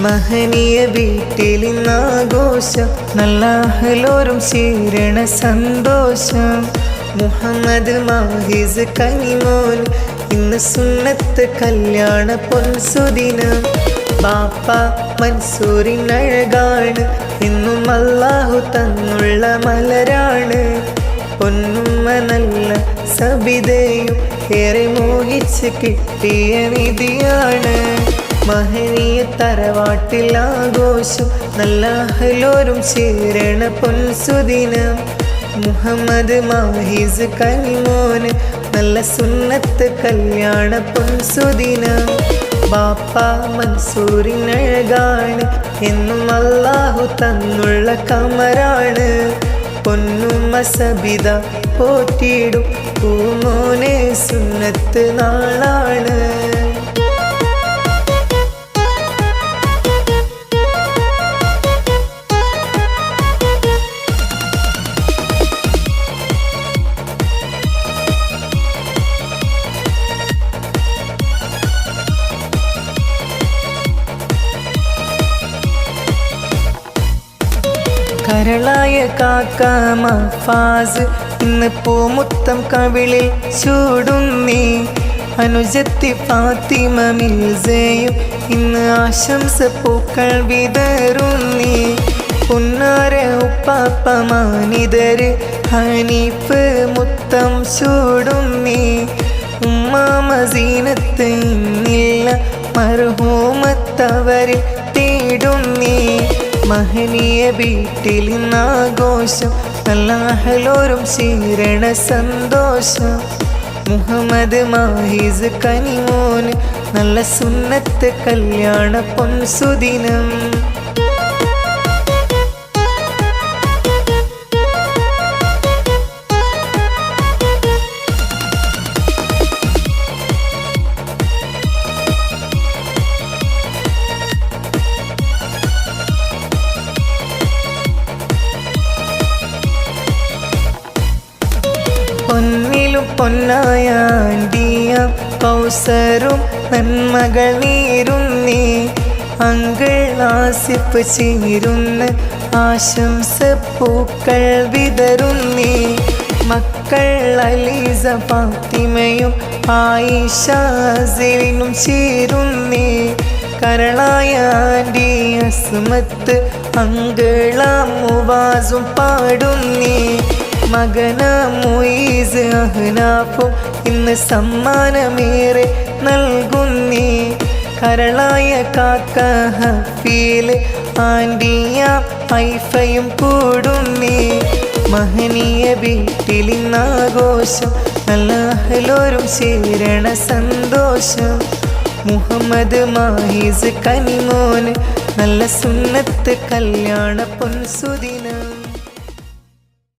മഹനീയ വീട്ടിലിന്നാഘോഷം നല്ല അഹ്ലോരും ചേരണ സന്തോഷം. മുഹമ്മദ് മാഹിസ് കനിമോൻ ഇന്ന് സുന്നത്ത് കല്യാണ പൊൻസുദിനം. ബാപ്പ മൻസൂറിനഴകാണ് എന്നും അല്ലാഹു തന്നുള്ള മലരാണ്. പൊന്നുമ്മ നല്ല സബിതയും ഏറെ മോഹിച്ച് കിട്ടിയ നിധിയാണ്. മഹനീയ തറവാട്ടിൽ ആഘോഷം നല്ല അഹ്ലോരും ചേരണ പൊൻസുദിനം. മുഹമ്മദ് മാഹിസ് കനിമോന് നല്ല സുന്നത്ത് കല്യാണ പൊൻസുദിനം. ബാപ്പ മൻസൂറിനഴകാണ് എന്നും അല്ലാഹു തന്നുള്ള കമറാണ്. പൊന്നുമ്മ സബിത പോറ്റിയിടും പൂമോനെ സുന്നത്ത് നാളാണ്. കരളായ കാക്ക മഫാസ് ഇന്ന് പൂമുത്തം കവിളിൽ ചൂടുന്നീ. അനുജത്തി ഫാത്തിമ മിൽസയും ഇന്ന് ആശംസ പൂക്കൾ വിതറുന്നീ. പുന്നാര ഉപ്പാപ്പ മാനിതര് ഹനീഫ് മുത്തം ചൂടുന്നീ. ഉമ്മാമ സീനത്ത് ഇന്നില്ല മർഹൂമത്തവരിൽ തേടുന്നീ. മഹനീയ വീട്ടിലിന്നാഘോഷം നല്ല അഹ്ലോരും ചേരണ സന്തോഷം. മുഹമ്മദ് മാഹിസ് കനിമോന് നല്ല സുന്നത്ത് കല്യാണ പൊൻസുദിനം. പൊന്നിലും പൊന്നായ ആൻറ്റിയാം കൗസറും നന്മകൾ നേരുന്നേ. അങ്കിൾ ആസിഫ് ചേരുന്ന ആശംസ പൂക്കൾ വിതറുന്നേ. മക്കൾ അലീസ ഫാത്തിമയും ആയിഷ സീനും ചേരുന്നേ. കരളായ ആൻറ്റി അസ്മത്ത് അങ്കിളാം മുവാസും പാടുന്നേ. മകന മുഈസ് അഹ്നാഫും ഇന്ന് സമ്മാനമേറെ നൽകുന്നേ. കരളായ കാക്ക ഹഫീല് ആൻറ്റിയ ഐഫയും കൂടുന്നേ. മഹനീയ വീട്ടിലിന്നാഘോഷം നല്ല അഹ്ലോരും ചേരണ സന്തോഷം. മുഹമ്മദ് മാഹിസ് കനിമോന് നല്ല സുന്നത്ത് കല്യാണ പൊൻസുദിനം.